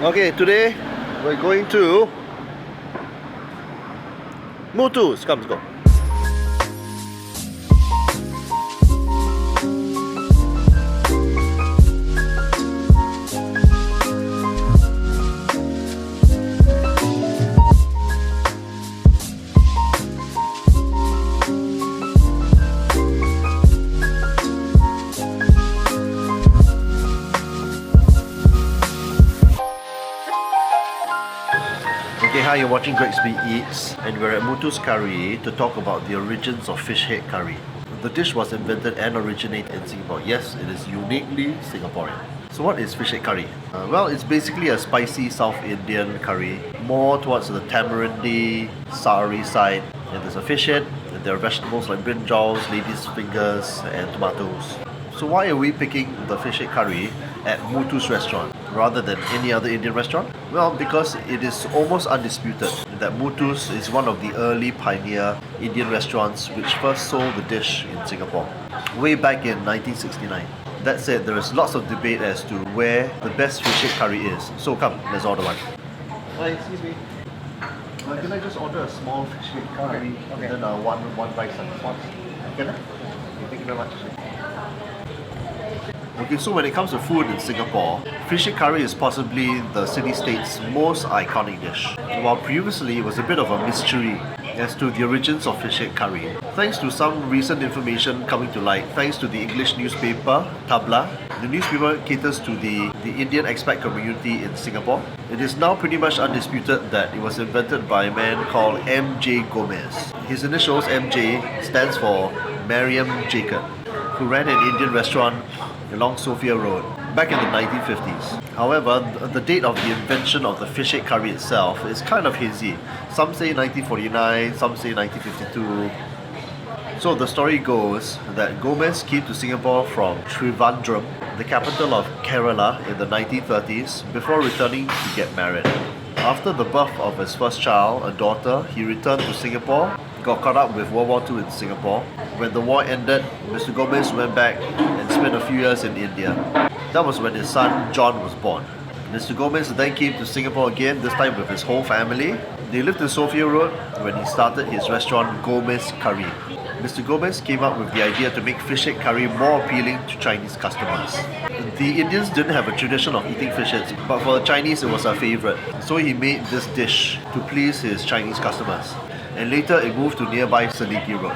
Okay, today we're going to Muthu's. Come, let's go. Okay, hi, you're watching Gregsby Eats, and we're at Muthu's Curry to talk about the origins of fish head curry. The dish was invented and originated in Singapore. Yes, it is uniquely Singaporean. So what is fish head curry? Well, it's basically a spicy South Indian curry, more towards the tamarindy, soury side. And there's a fish head, and there are vegetables like brinjals, lady's fingers, and tomatoes. So why are we picking the fish head curry at Muthu's restaurant rather than any other Indian restaurant? Well, because it is almost undisputed that Muthu's is one of the early pioneer Indian restaurants which first sold the dish in Singapore, way back in 1969. That said, there is lots of debate as to where the best fish head curry is. So come, let's order one. Hi, excuse me. Can I just order a small fish head curry and then one rice and sauce? Can I? Okay, thank you very much. Okay, so when it comes to food in Singapore, fish head curry is possibly the city-state's most iconic dish. While previously it was a bit of a mystery as to the origins of fish head curry. Thanks to some recent information coming to light, thanks to the English newspaper, Tabla, the newspaper caters to the Indian expat community in Singapore. It is now pretty much undisputed that it was invented by a man called M.J. Gomez. His initials, M.J., stands for Mariam Jacob, who ran an Indian restaurant along Sophia Road back in the 1950s. However, the date of the invention of the fish head curry itself is kind of hazy. Some say 1949, some say 1952. So the story goes that Gomez came to Singapore from Trivandrum, the capital of Kerala, in the 1930s before returning to get married. After the birth of his first child, a daughter, he returned to Singapore, got caught up with World War II in Singapore. When the war ended, Mr. Gomez went back and spent a few years in India. That was when his son John was born. Mr. Gomez then came to Singapore again, this time with his whole family. They lived in Sophia Road when he started his restaurant Gomez Curry. Mr. Gomez came up with the idea to make fish head curry more appealing to Chinese customers. The Indians didn't have a tradition of eating fish heads, but for the Chinese it was a favourite. So he made this dish to please his Chinese customers. And later it moved to nearby Seligi Road.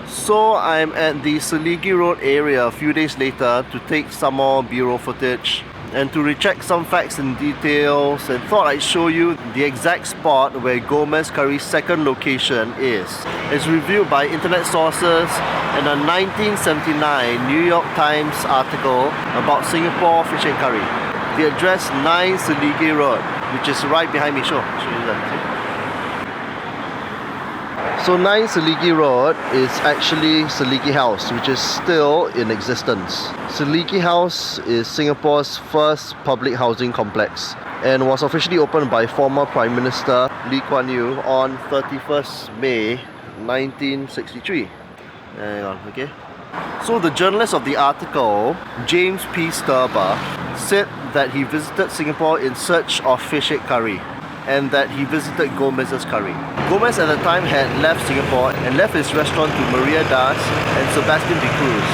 So I'm at the Seligi Road area a few days later to take some more B-roll footage and to recheck some facts and details, and thought I'd show you the exact spot where Gomez Curry's second location is. It's reviewed by internet sources in a 1979 New York Times article about Singapore fish head curry. The address 9 Seligi Road, which is right behind me. Show you that. So 9 Seligi Road is actually Seligi House, which is still in existence. Seligi House is Singapore's first public housing complex and was officially opened by former Prime Minister Lee Kuan Yew on 31st May 1963. Hang on, okay? So the journalist of the article, James P. Sturber, said that he visited Singapore in search of fish head curry, and that he visited Gomez's Curry. Gomez at the time had left Singapore and left his restaurant to Maria Das and Sebastian de Cruz.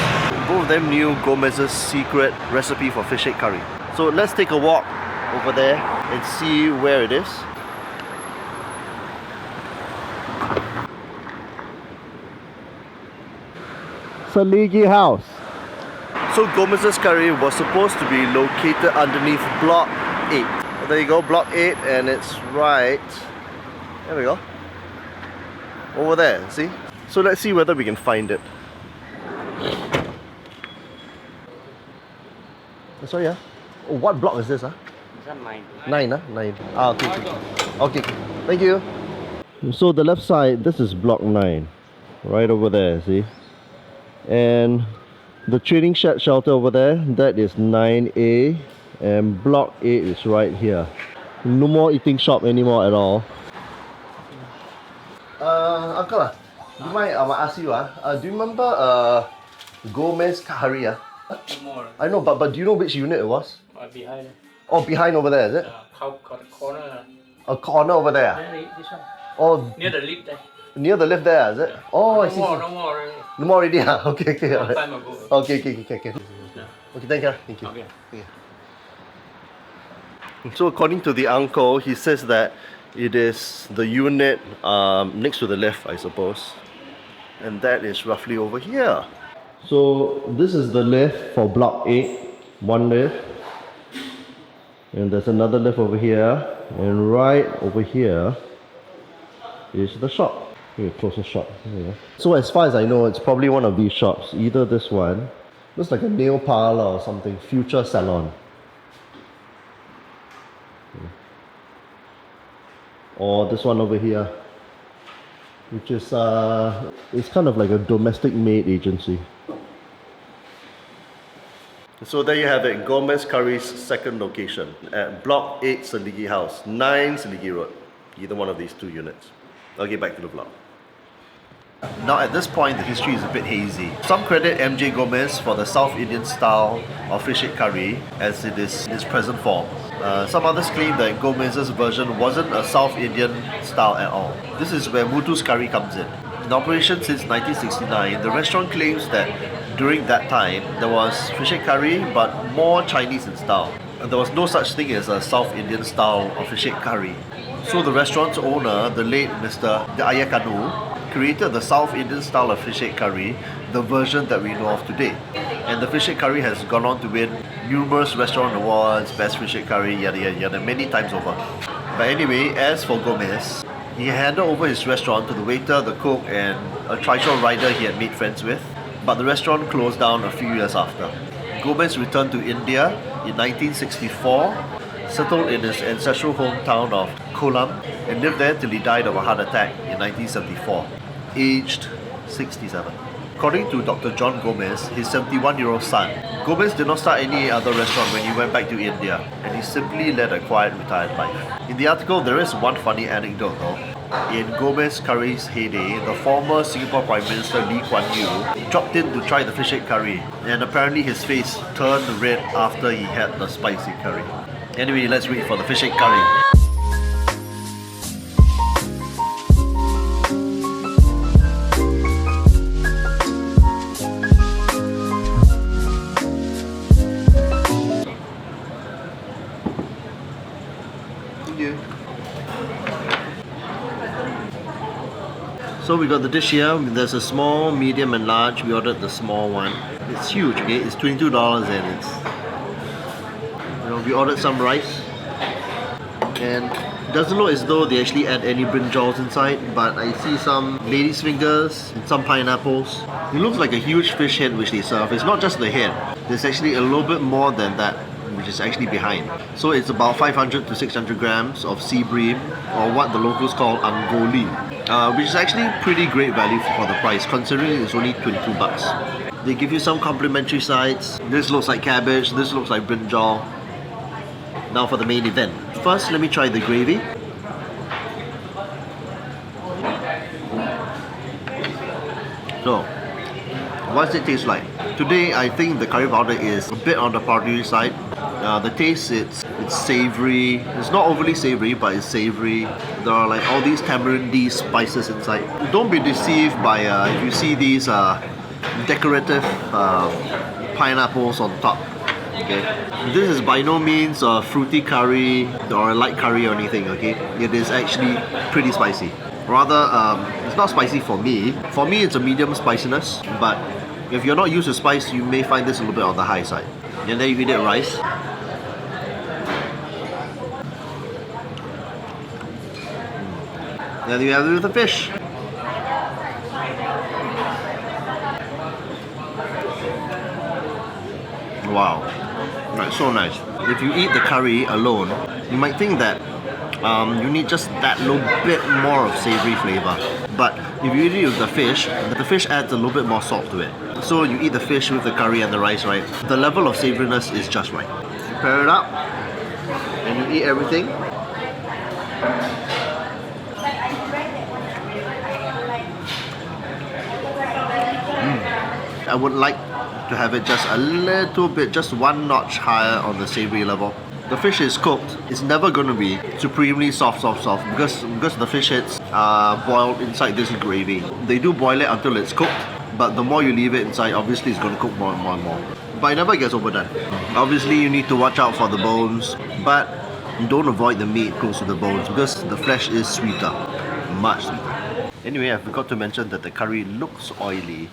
Both of them knew Gomez's secret recipe for fish head curry. So let's take a walk over there and see where it is. Seligi House. So Gomez's Curry was supposed to be located underneath Block 8. There you go, Block 8, and it's right, there we go, over there, see? So let's see whether we can find it. Sorry, yeah? Oh, what block is this? Is that 9? 9, huh? 9. Ah, okay. Okay, thank you. So the left side, this is Block 9, right over there, see? And the trading shed shelter over there, that is 9A. And Block 8 is right here. No more eating shop anymore at all. Uncle, do you mind I ask you, do you remember Gomez Curry? No more. I know, but do you know which unit it was? Behind. Oh, behind over there, is it? Corner. A corner over there. This one. Oh, Near the lift there. near the lift there, is it? Oh, I No see. more, no more already. No more already, huh? Okay, okay. Long Alright. time ago. Okay. Yeah. Okay, thank you. Thank you. Okay. So according to the uncle, he says that it is the unit next to the lift, I suppose. And that is roughly over here. So this is the lift for block 8. One lift. And there's another lift over here. And right over here is the shop. Here, closer shop. Here. So as far as I know, it's probably one of these shops. Either this one. Looks like a nail parlor or something. Future salon. Or this one over here, which is it's kind of like a domestic maid agency. So there you have it, Gomez Curry's second location at Block 8 Seligi House, 9 Seligi Road. Either one of these two units. Okay, back to the vlog. Now at this point, the history is a bit hazy. Some credit MJ Gomez for the South Indian style of fish head curry as it is in its present form. Some others claim that Gomez's version wasn't a South Indian style at all. This is where Muthu's curry comes in. In operation since 1969, the restaurant claims that during that time, there was fish head curry but more Chinese in style. And there was no such thing as a South Indian style of fish head curry. So the restaurant's owner, the late Mr. Ayakanu, created the South Indian style of fish head curry, the version that we know of today. And the fish head curry has gone on to win numerous restaurant awards, best fish head curry, yada yada yada, many times over. But anyway, as for Gomez, he handed over his restaurant to the waiter, the cook, and a trishaw rider he had made friends with. But the restaurant closed down a few years after. Gomez returned to India in 1964, settled in his ancestral hometown of Kollam, and lived there till he died of a heart attack in 1974, aged 67. According to Dr. John Gomez, his 71-year-old son, Gomez did not start any other restaurant when he went back to India, and he simply led a quiet, retired life. In the article, there is one funny anecdote though. In Gomez Curry's heyday, the former Singapore Prime Minister Lee Kuan Yew dropped in to try the fish head curry, and apparently his face turned red after he had the spicy curry. Anyway, let's wait for the fish head curry. So we got the dish here. There's a small, medium and large. We ordered the small one. It's huge, okay? It's $22 and it's... we ordered some rice. And it doesn't look as though they actually add any brinjals inside, but I see some lady's fingers and some pineapples. It looks like a huge fish head which they serve. It's not just the head. There's actually a little bit more than that, which is actually behind. So it's about 500 to 600 grams of sea bream, or what the locals call angoli, which is actually pretty great value for the price, considering it's only 22 bucks. They give you some complimentary sides. This looks like cabbage, this looks like brinjal. Now for the main event. First, let me try the gravy. So, what's it taste like? Today, I think the curry powder is a bit on the powdery side. The taste, it's savory. It's not overly savory, but it's savory. There are like all these tamarind spices inside. Don't be deceived by if you see these decorative pineapples on top. Okay, this is by no means a fruity curry or a light curry or anything. Okay, it is actually pretty spicy. Rather, it's not spicy for me. For me, it's a medium spiciness, but if you're not used to spice, you may find this a little bit on the high side. And then you eat it rice. Then you have it with the fish. Wow, that's so nice. If you eat the curry alone, you might think that you need just that little bit more of savory flavor. But if you eat it with the fish adds a little bit more salt to it. So you eat the fish with the curry and the rice, right? The level of savoriness is just right. You pair it up, and you eat everything. I would like to have it just a little bit, just one notch higher on the savory level. the fish is cooked, it's never going to be supremely soft because the fish heads are boiled inside this gravy. They do boil it until it's cooked, but the more you leave it inside, obviously it's going to cook more and more and more. But it never gets overdone. Obviously you need to watch out for the bones, but don't avoid the meat close to the bones because the flesh is sweeter, much sweeter. Anyway, I forgot to mention that the curry looks oily,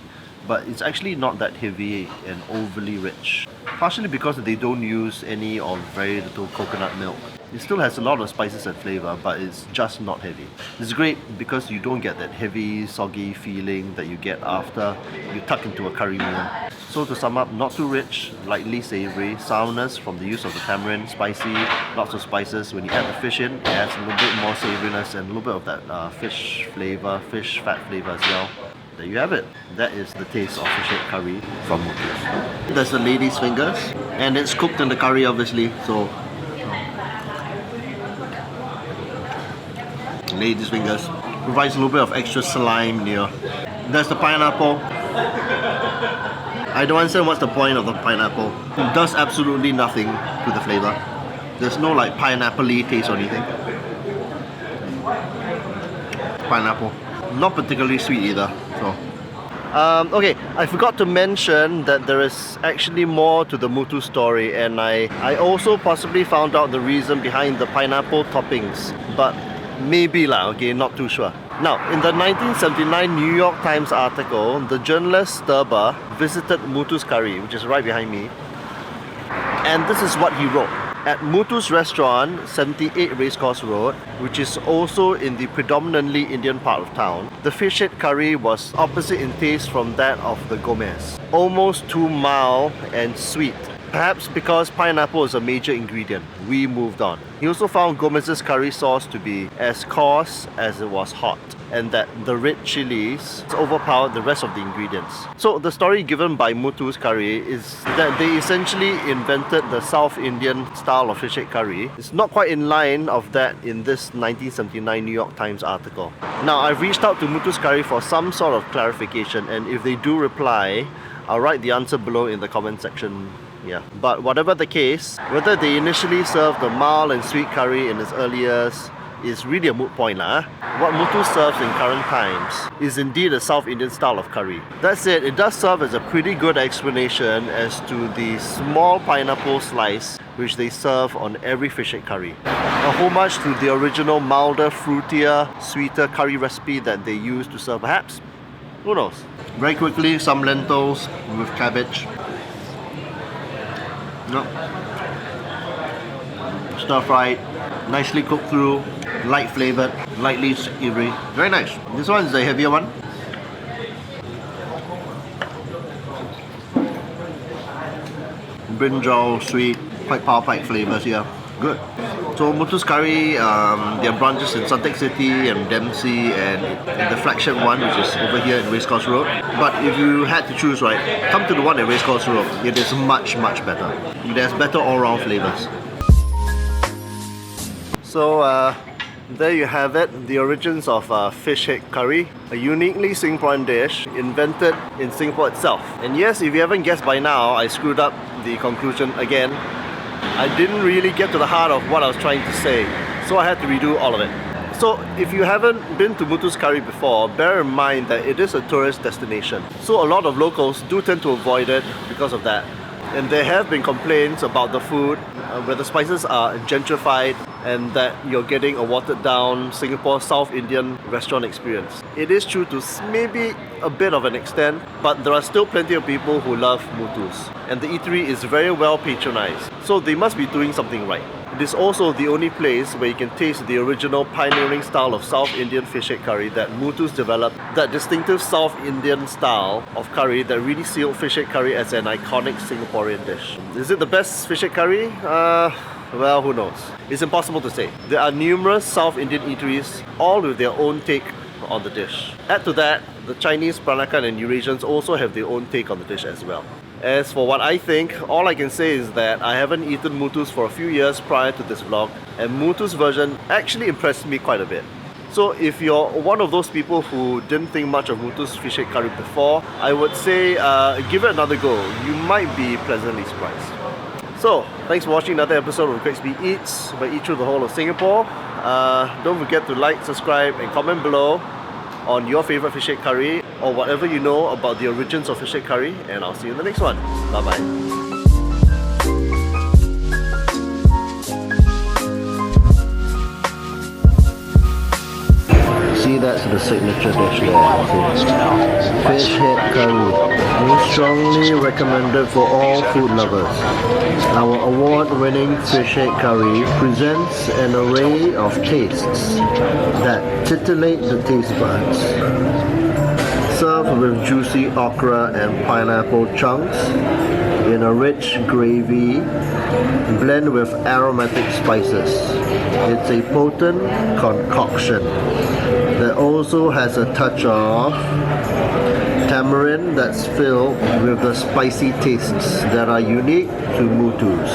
but it's actually not that heavy and overly rich. Partially because they don't use any or very little coconut milk. It still has a lot of spices and flavour, but it's just not heavy. It's great because you don't get that heavy, soggy feeling that you get after you tuck into a curry meal. So to sum up, not too rich, lightly savoury, sourness from the use of the tamarind, spicy, lots of spices. When you add the fish in, it adds a little bit more savouriness and a little bit of that fish flavour, fish fat flavour as well. There you have it. That is the taste of fish head curry from Muthu. There's the lady's fingers, and it's cooked in the curry obviously, so lady's fingers provides a little bit of extra slime here. There's the pineapple. I don't understand what's the point of the pineapple. It does absolutely nothing to the flavour. There's no like pineapple-y taste or anything. Pineapple. Not particularly sweet either. So. Okay, I forgot to mention that there is actually more to the Muthu story, and I also possibly found out the reason behind the pineapple toppings, but maybe lah, okay, not too sure. Now, in the 1979 New York Times article, the journalist Sturber visited Muthu's Curry, which is right behind me, and this is what he wrote. At Muthu's restaurant, 78 Racecourse Road, which is also in the predominantly Indian part of town, the fish head curry was opposite in taste from that of the Gomez. Almost too mild and sweet. Perhaps because pineapple is a major ingredient, we moved on. He also found Gomez's curry sauce to be as coarse as it was hot, and that the red chilies overpowered the rest of the ingredients. So the story given by Muthu's curry is that they essentially invented the South Indian style of fish head curry. It's not quite in line of that in this 1979 New York Times article. Now, I've reached out to Muthu's curry for some sort of clarification, and if they do reply, I'll write the answer below in the comment section. Yeah. But whatever the case, whether they initially served the mild and sweet curry in its early years is really a moot point lah. What Muthu serves in current times is indeed a South Indian style of curry. That said, it does serve as a pretty good explanation as to the small pineapple slice which they serve on every fish head curry. A homage to the original milder, fruitier, sweeter curry recipe that they used to serve perhaps? Who knows? Very quickly, some lentils with cabbage. No. Stir fried, nicely cooked through, light flavoured, lightly savory. Very nice. This one is the heavier one. Brinjal, sweet, quite power-packed flavours here. Good. So Muthu's curry, there are branches in Suntec City and Dempsey and the flagship one, which is over here in Racecourse Road. But if you had to choose, right, come to the one at Racecourse Road. It is much, much better. There's better all-round flavours. So there you have it, the origins of fish head curry, a uniquely Singaporean dish invented in Singapore itself. And yes, if you haven't guessed by now, I screwed up the conclusion again. I didn't really get to the heart of what I was trying to say, so I had to redo all of it. So if you haven't been to Muthu's Curry before, bear in mind that it is a tourist destination. So a lot of locals do tend to avoid it because of that. And there have been complaints about the food, where the spices are gentrified and that you're getting a watered down Singapore South Indian restaurant experience. It is true to maybe a bit of an extent, but there are still plenty of people who love Muthu's. And the eatery is very well patronized, so they must be doing something right. It is also the only place where you can taste the original pioneering style of South Indian fish head curry that Muthu's developed, that distinctive South Indian style of curry that really sealed fish head curry as an iconic Singaporean dish. Is it the best fish head curry? Well, who knows? It's impossible to say. There are numerous South Indian eateries, all with their own take on the dish. Add to that, the Chinese, Peranakan and Eurasians also have their own take on the dish as well. As for what I think, all I can say is that I haven't eaten Muthu's for a few years prior to this vlog, and Muthu's version actually impressed me quite a bit. So if you're one of those people who didn't think much of Muthu's fish head curry before, I would say give it another go. You might be pleasantly surprised. So, thanks for watching another episode of Crispy Eats, where I eat through the whole of Singapore. Don't forget to like, subscribe and comment below on your favorite fish head curry or whatever you know about the origins of fish head curry, and I'll see you in the next one. Bye bye. See, that's the signature dish there. Fish head curry. Most strongly recommended for all food lovers. Our award-winning fish head curry presents an array of tastes that titillate the taste buds. Served with juicy okra and pineapple chunks in a rich gravy blend with aromatic spices. It's a potent concoction that also has a touch of tamarind that's filled with the spicy tastes that are unique to Mutu's.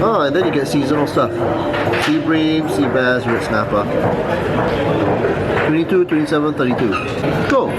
Oh, and then you get seasonal stuff. Sea bream, sea bass, red snapper. 22, 27, 32. Go!